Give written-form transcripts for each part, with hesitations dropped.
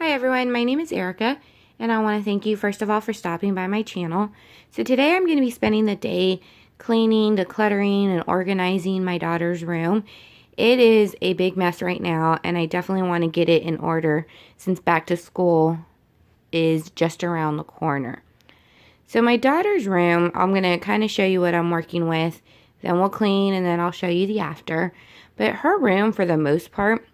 Hi everyone, my name is Erica, and I want to thank you first of all for stopping by my channel. So today I'm going to be spending the day cleaning, decluttering, and organizing my daughter's room. It is a big mess right now, and I definitely want to get it in order since back to school is just around the corner. So my daughter's room, I'm going to kind of show you what I'm working with, then we'll clean, and then I'll show you the after. But her room, for the most part,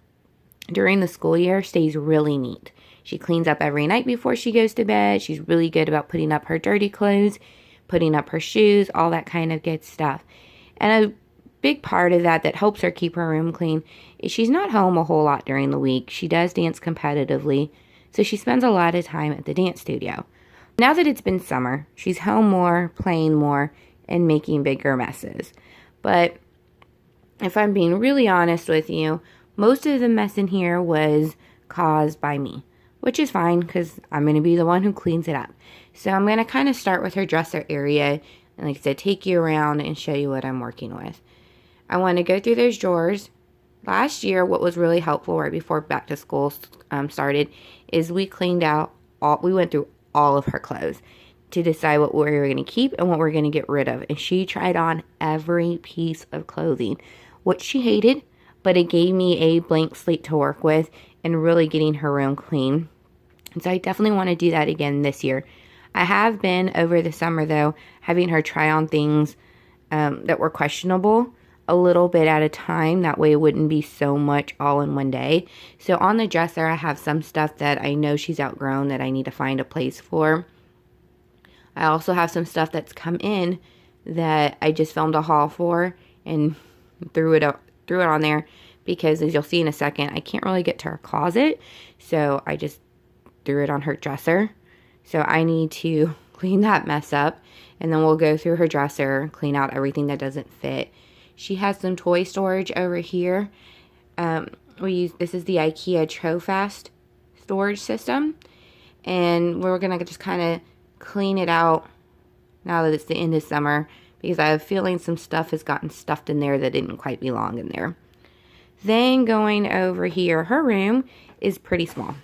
during the school year, stays really neat. She cleans up every night before she goes to bed. She's really good about putting up her dirty clothes, putting up her shoes, all that kind of good stuff. And a big part of that helps her keep her room clean is she's not home a whole lot during the week. She does dance competitively, so she spends a lot of time at the dance studio. Now that it's been summer, she's home more, playing more, and making bigger messes. But if I'm being really honest with you, most of the mess in here was caused by me, which is fine because I'm going to be the one who cleans it up. So I'm going to kind of start with her dresser area and, like I said, take you around and show you what I'm working with. I want to go through those drawers. Last year, what was really helpful right before back to school started is we went through all of her clothes to decide what we were going to keep and what we're going to get rid of. And she tried on every piece of clothing, which she hated, but it gave me a blank slate to work with and really getting her room clean. And so I definitely want to do that again this year. I have been over the summer, though, having her try on things that were questionable a little bit at a time. That way it wouldn't be so much all in one day. So on the dresser, I have some stuff that I know she's outgrown that I need to find a place for. I also have some stuff that's come in that I just filmed a haul for and threw it on there because, as you'll see in a second, I can't really get to her closet, so I just threw it on her dresser. So I need to clean that mess up, and then we'll go through her dresser, clean out everything that doesn't fit. She has some toy storage over here. This is the IKEA Trofast storage system, and we're gonna just kind of clean it out now that it's the end of summer, because I have a feeling some stuff has gotten stuffed in there that didn't quite belong in there. Then going over here, her room is pretty small.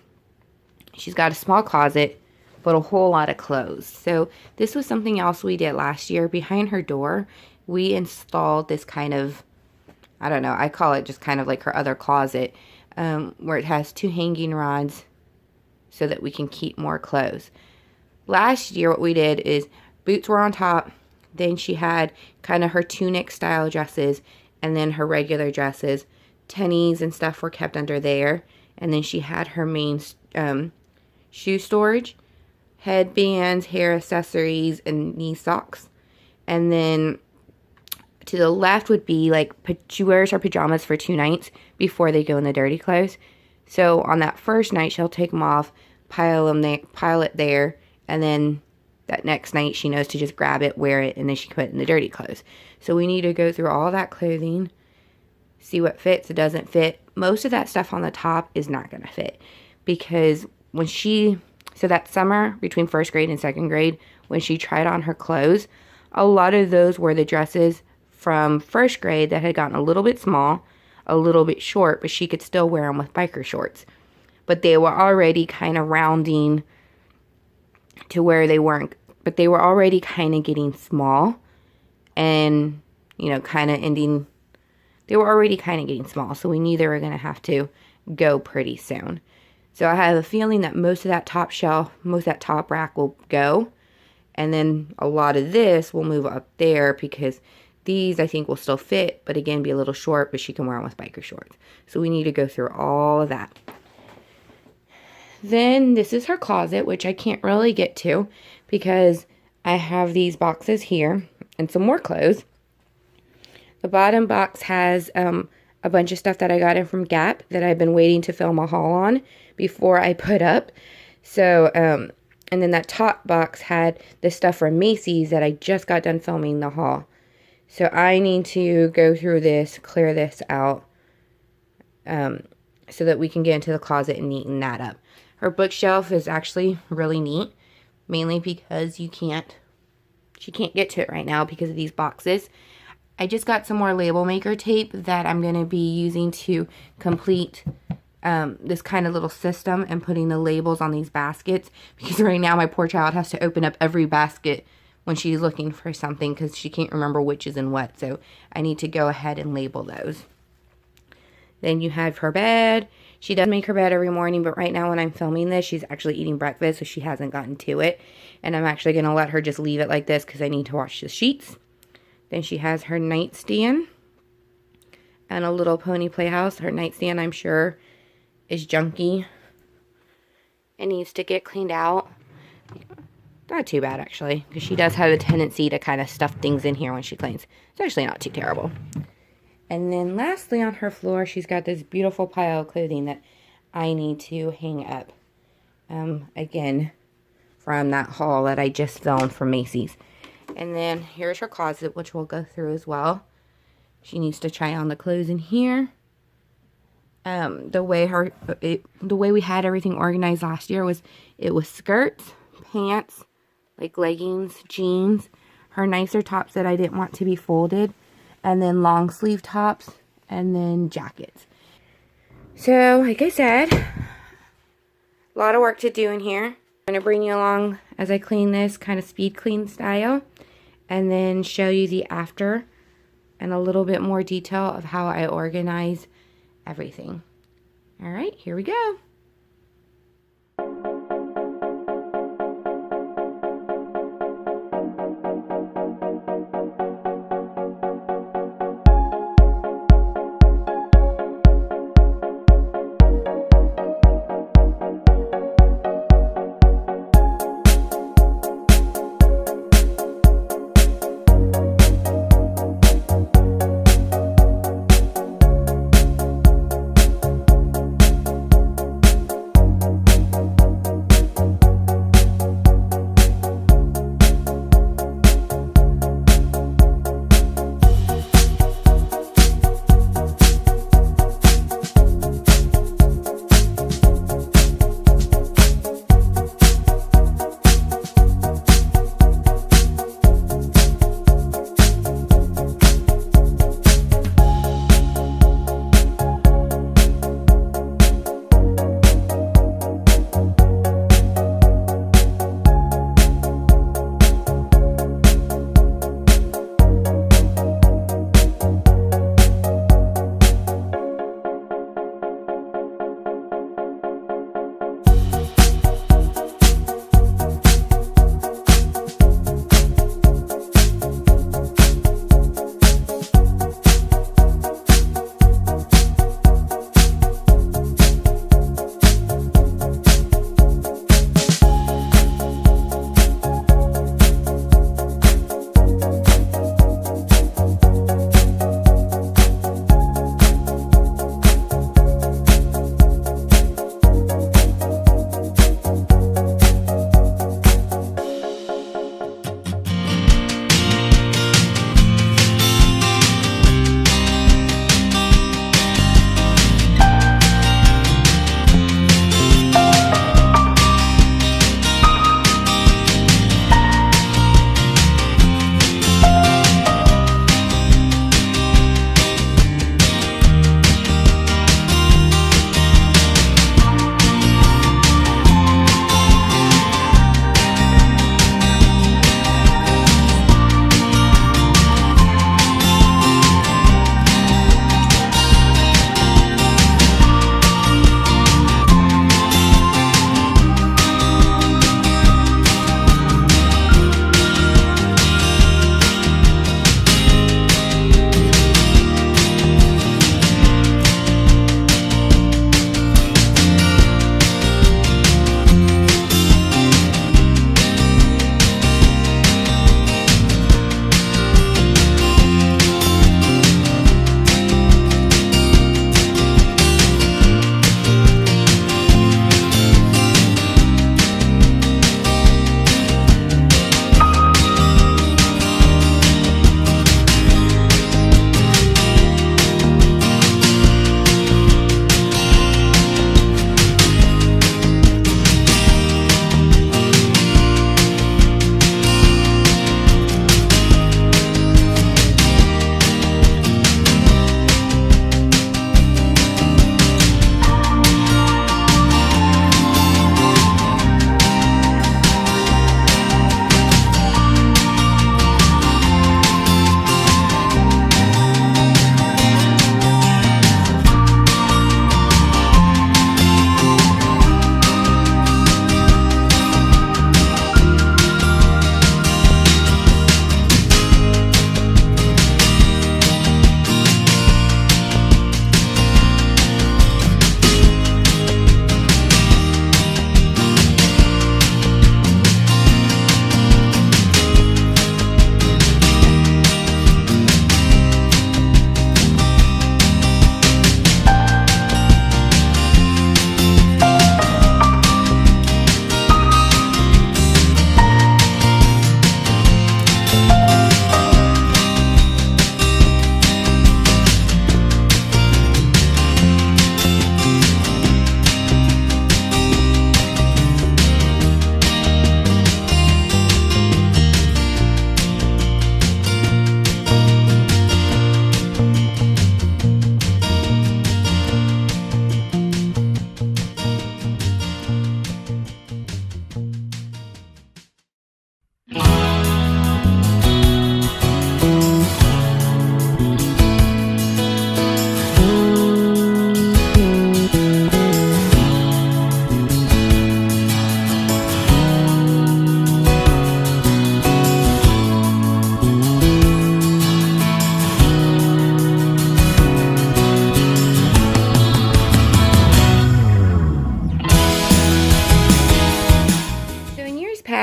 She's got a small closet, but a whole lot of clothes. So this was something else we did last year. Behind her door, we installed this kind of, I don't know, I call it just kind of like her other closet, where it has two hanging rods so that we can keep more clothes. Last year, what we did is boots were on top. Then she had kind of her tunic style dresses, and then her regular dresses. Tennies and stuff were kept under there. And then she had her main shoe storage, headbands, hair accessories, and knee socks. And then to the left would be like, she wears her pajamas for 2 nights before they go in the dirty clothes. So on that first night, she'll take them off, pile it there, and then that next night she knows to just grab it, wear it, and then she can put it in the dirty clothes. So we need to go through all that clothing, see what fits, it doesn't fit. Most of that stuff on the top is not going to fit, because so that summer between 1st grade and 2nd grade, when she tried on her clothes, a lot of those were the dresses from 1st grade that had gotten a little bit small, a little bit short, but she could still wear them with biker shorts. But they were already kind of rounding to where they weren't, but they were already kind of getting small and, kind of ending. They were already kind of getting small, so we knew they were going to have to go pretty soon. So I have a feeling that most of that top shelf, most of that top rack will go, and then a lot of this will move up there, because these I think will still fit, but again be a little short, but she can wear them with biker shorts. So we need to go through all of that. Then this is her closet, which I can't really get to because I have these boxes here and some more clothes. The bottom box has a bunch of stuff that I got in from Gap that I've been waiting to film a haul on before I put up. So, and then that top box had the stuff from Macy's that I just got done filming the haul. So I need to go through this, clear this out, so that we can get into the closet and neaten that up. Her bookshelf is actually really neat, mainly because she can't get to it right now because of these boxes. I just got some more label maker tape that I'm going to be using to complete this kind of little system and putting the labels on these baskets, because right now my poor child has to open up every basket when she's looking for something because she can't remember which is in what. So I need to go ahead and label those. Then you have her bed. She does make her bed every morning, but right now when I'm filming this, she's actually eating breakfast, so she hasn't gotten to it. And I'm actually going to let her just leave it like this because I need to wash the sheets. Then she has her nightstand and a little pony playhouse. Her nightstand, I'm sure, is junky. It needs to get cleaned out. Not too bad, actually, because she does have a tendency to kind of stuff things in here when she cleans. It's actually not too terrible. And then lastly on her floor, she's got this beautiful pile of clothing that I need to hang up. Again, from that haul that I just filmed from Macy's. And then here's her closet, which we'll go through as well. She needs to try on the clothes in here. The way we had everything organized last year was, it was skirts, pants, like leggings, jeans, her nicer tops that I didn't want to be folded, and then long sleeve tops, and then jackets. So, like I said, a lot of work to do in here. I'm going to bring you along as I clean this, kind of speed clean style, and then show you the after and a little bit more detail of how I organize everything. All right, here we go.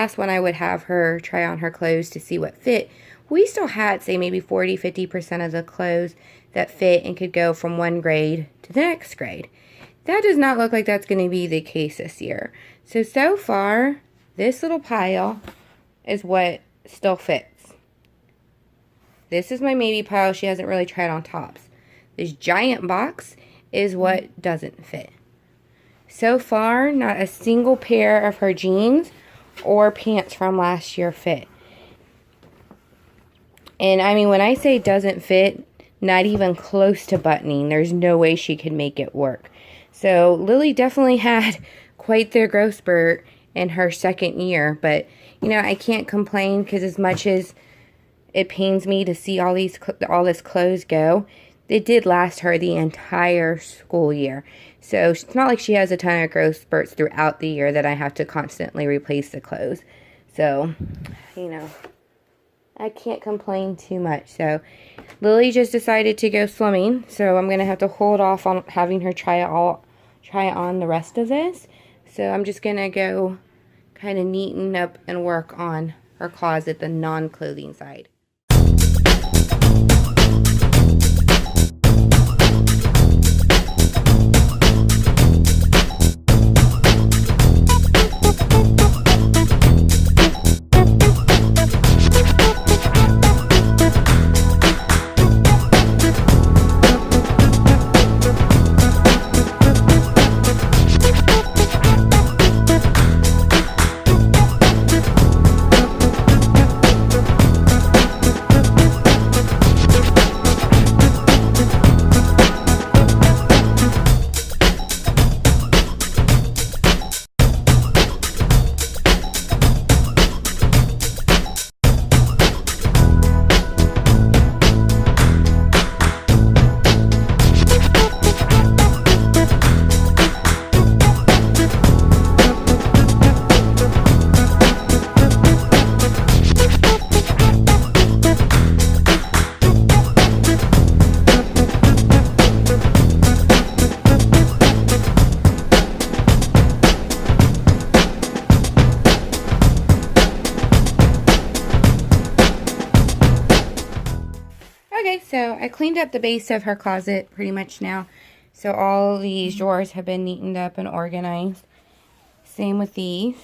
past, when I would have her try on her clothes to see what fit, we still had, say, maybe 40-50% of the clothes that fit and could go from one grade to the next grade. That does not look like that's going to be the case this year. So far, this little pile is what still fits. This is my maybe pile. She hasn't really tried on tops. This giant box is what doesn't fit. So far, not a single pair of her jeans or pants from last year fit. And I mean, when I say doesn't fit, not even close to buttoning. There's no way she could make it work. So Lily definitely had quite the growth spurt in her second year. But, you know, I can't complain, because as much as it pains me to see all this clothes go, it did last her the entire school year. So it's not like she has a ton of growth spurts throughout the year that I have to constantly replace the clothes. So, you know, I can't complain too much. So Lily just decided to go swimming, so I'm gonna have to hold off on having her try on the rest of this. So I'm just gonna go kind of neaten up and work on her closet, the non-clothing side. Okay, so I cleaned up the base of her closet pretty much now. So all these drawers have been neatened up and organized. Same with these.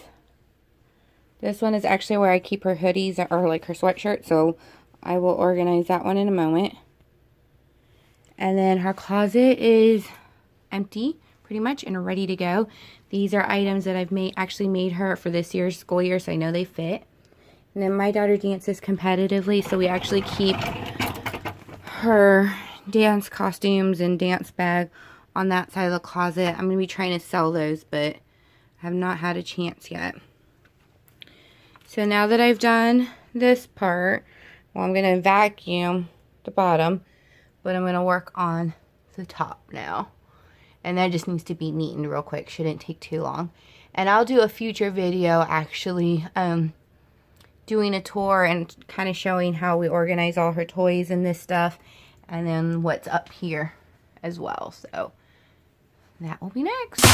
This one is actually where I keep her hoodies or like her sweatshirt, so I will organize that one in a moment. And then her closet is empty pretty much and ready to go. These are items that I've actually made her for this year's school year, so I know they fit. And then my daughter dances competitively, so we actually keep her dance costumes and dance bag on that side of the closet. I'm going to be trying to sell those, but I have not had a chance yet. So now that I've done this part, well, I'm going to vacuum the bottom, but I'm going to work on the top now. And that just needs to be neatened real quick. Shouldn't take too long. And I'll do a future video actually doing a tour and kind of showing how we organize all her toys and this stuff, and then what's up here as well. So that will be next.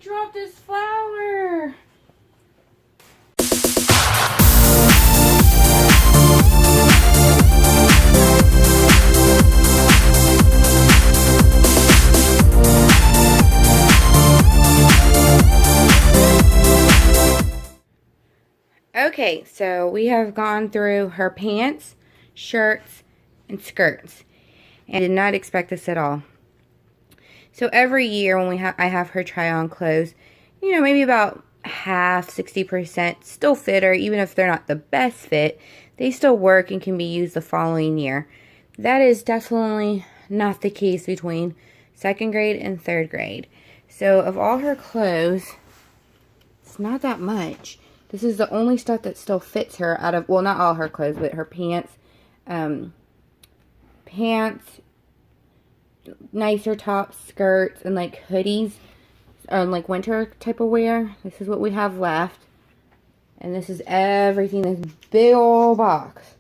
Dropped this flower. Okay, so we have gone through her pants, shirts, and skirts. And I did not expect this at all. So every year when I have her try on clothes, you know, maybe about half, 60% still fit her. Even if they're not the best fit, they still work and can be used the following year. That is definitely not the case between 2nd grade and 3rd grade. So of all her clothes, it's not that much. This is the only stuff that still fits her out of, well, not all her clothes, but her pants, nicer tops, skirts, and like hoodies, or like winter type of wear. This is what we have left. And this is everything. This big old box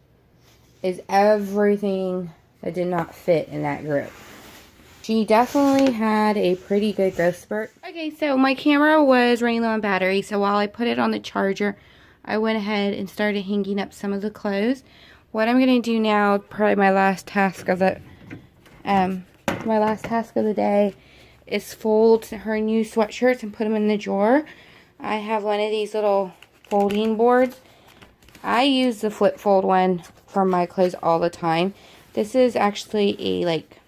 is everything that did not fit in that group. She definitely had a pretty good growth spurt. Okay, so my camera was running low on battery, so while I put it on the charger, I went ahead and started hanging up some of the clothes. What I'm going to do now, probably my last task of the day, is fold her new sweatshirts and put them in the drawer. I have one of these little folding boards. I use the flip fold one for my clothes all the time. This is actually a like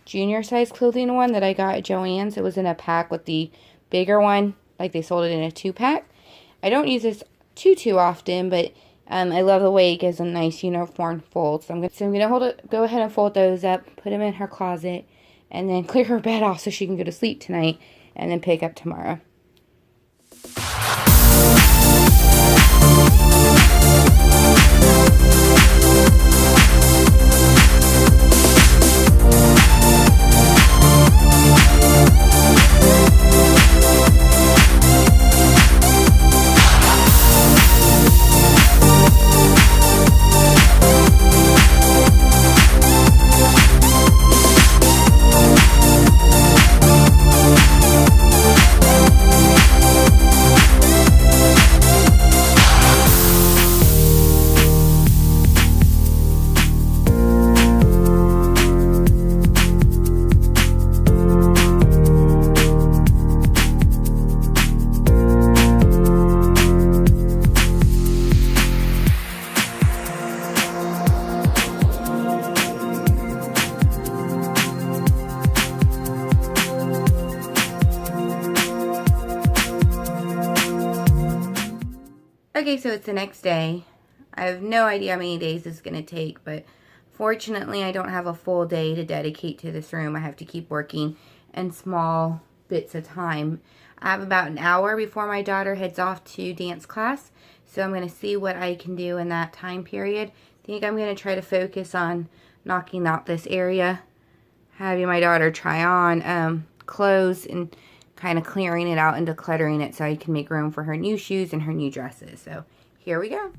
junior size clothing one that I got at Joann's. It was in a pack with the bigger one, like they sold it in a 2-pack. I don't use this too often, but I love the way it gives a nice uniform fold. So I'm gonna go ahead and fold those up, put them in her closet, and then clear her bed off so she can go to sleep tonight, and then pick up tomorrow. Okay, so it's the next day. I have no idea how many days this is going to take, but fortunately I don't have a full day to dedicate to this room. I have to keep working in small bits of time. I have about an hour before my daughter heads off to dance class, so I'm going to see what I can do in that time period. I think I'm going to try to focus on knocking out this area, having my daughter try on clothes, and kind of clearing it out and decluttering it so I can make room for her new shoes and her new dresses. So here we go.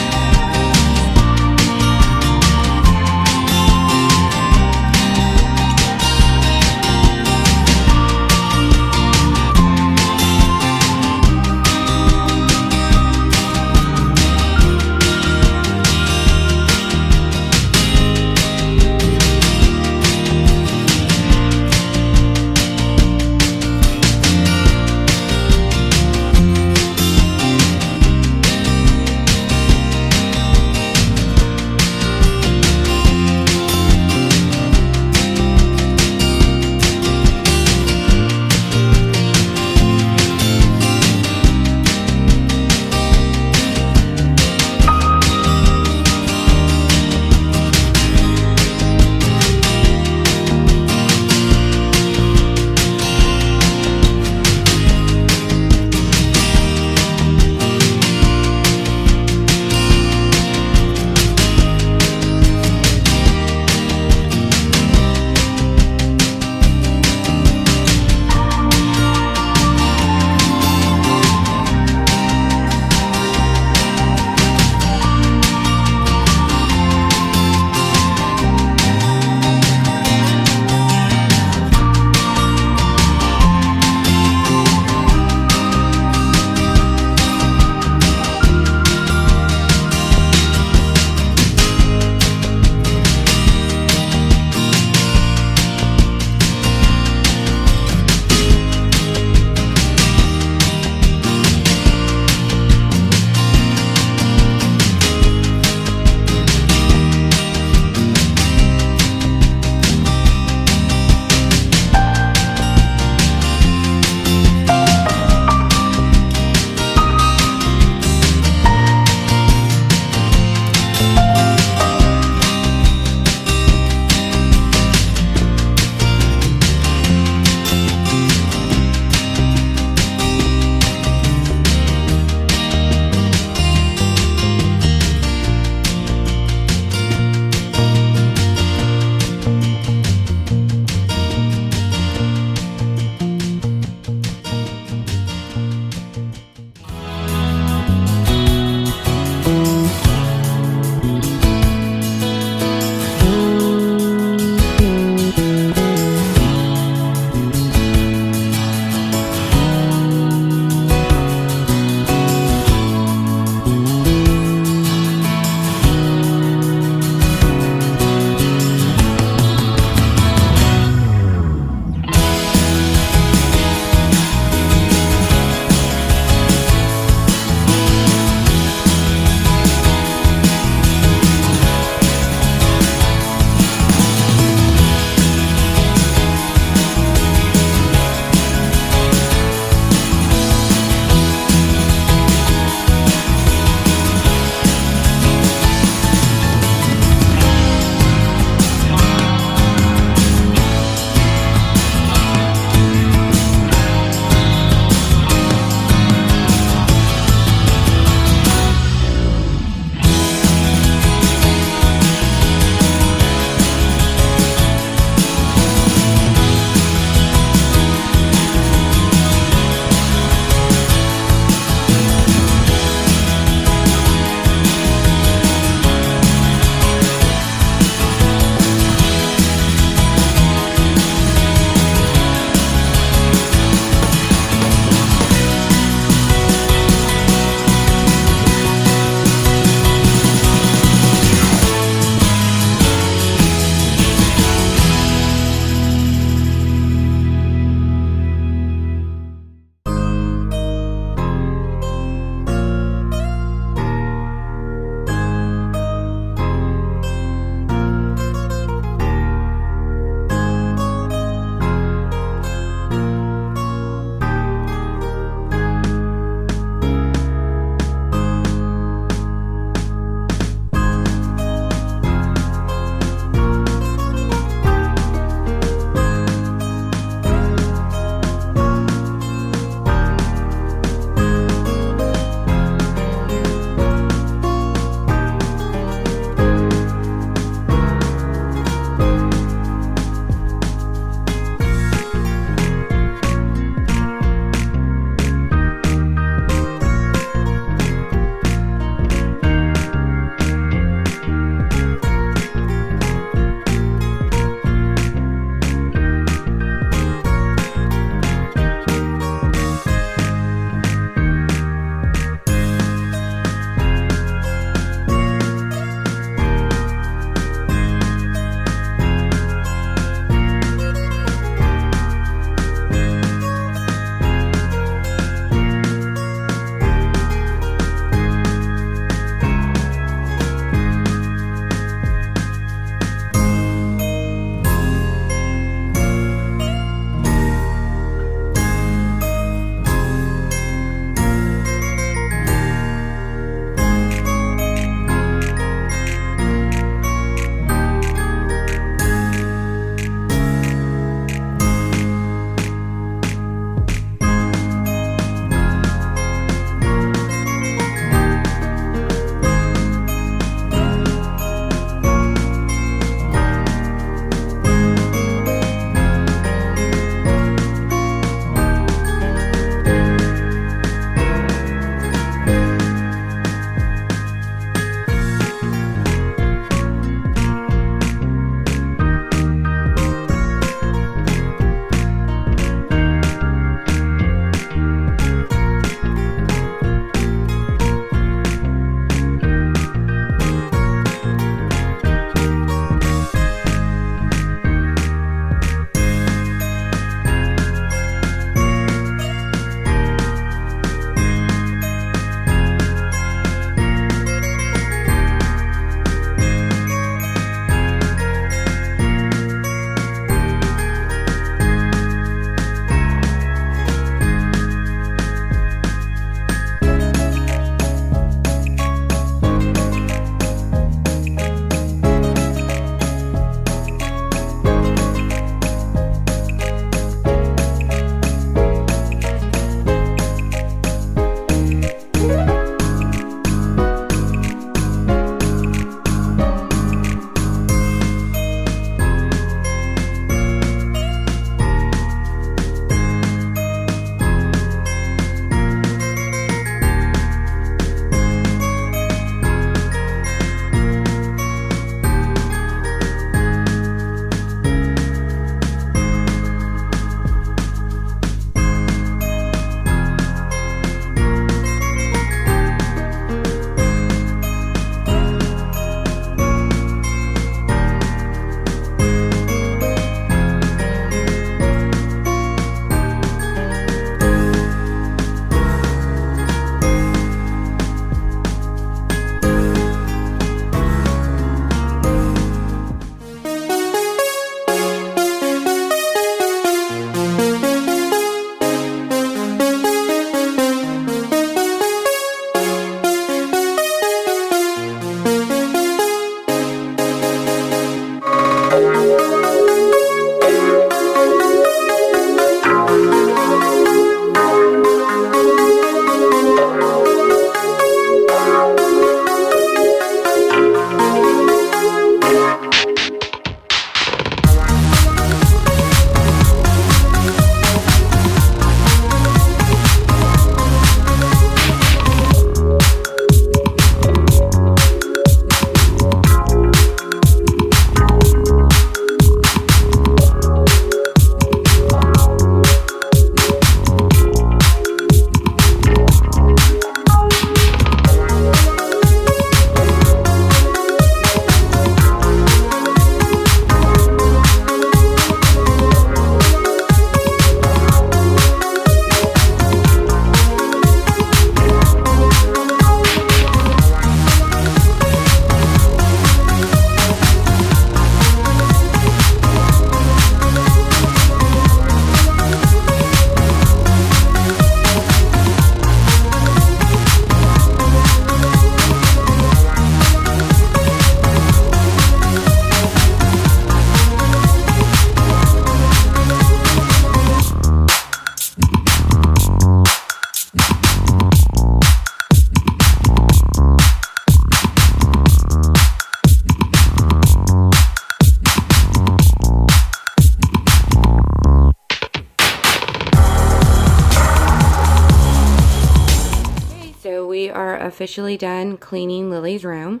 officially done cleaning Lily's room.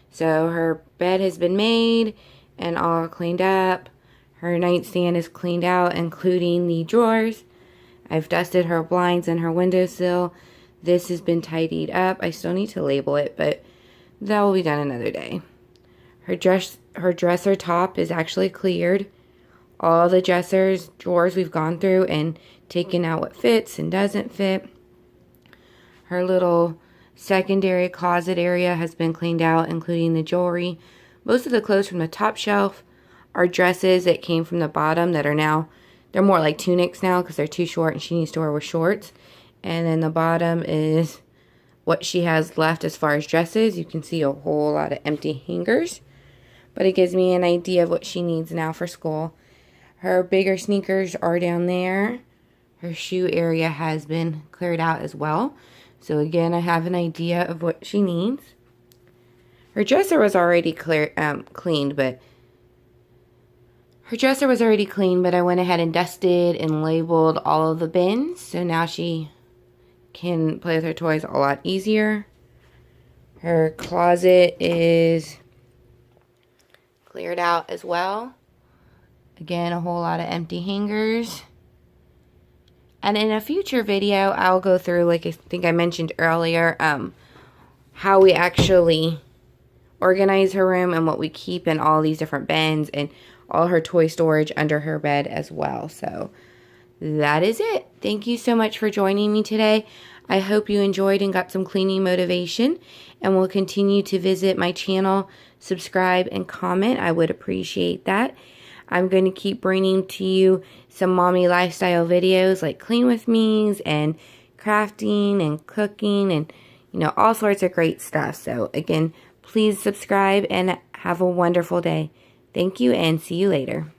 So her bed has been made and all cleaned up. Her nightstand is cleaned out, including the drawers. I've dusted her blinds and her windowsill. This has been tidied up. I still need to label it, but that will be done another day. Her dresser top is actually cleared. All the drawers we've gone through and taken out what fits and doesn't fit. Her little secondary closet area has been cleaned out, including the jewelry. Most of the clothes from the top shelf are dresses that came from the bottom that are now, they're more like tunics now because they're too short and she needs to wear with shorts. And then the bottom is what she has left as far as dresses. You can see a whole lot of empty hangers, but it gives me an idea of what she needs now for school. Her bigger sneakers are down there. Her shoe area has been cleared out as well. So again, I have an idea of what she needs. Her dresser was already cleaned, but I went ahead and dusted and labeled all of the bins. So now she can play with her toys a lot easier. Her closet is cleared out as well. Again, a whole lot of empty hangers. And in a future video, I'll go through, like I think I mentioned earlier, how we actually organize her room and what we keep in all these different bins and all her toy storage under her bed as well. So that is it. Thank you so much for joining me today. I hope you enjoyed and got some cleaning motivation, and will continue to visit my channel, subscribe, and comment. I would appreciate that. I'm going to keep bringing to you some mommy lifestyle videos like clean with me's and crafting and cooking and, you know, all sorts of great stuff. So again, please subscribe and have a wonderful day. Thank you and see you later.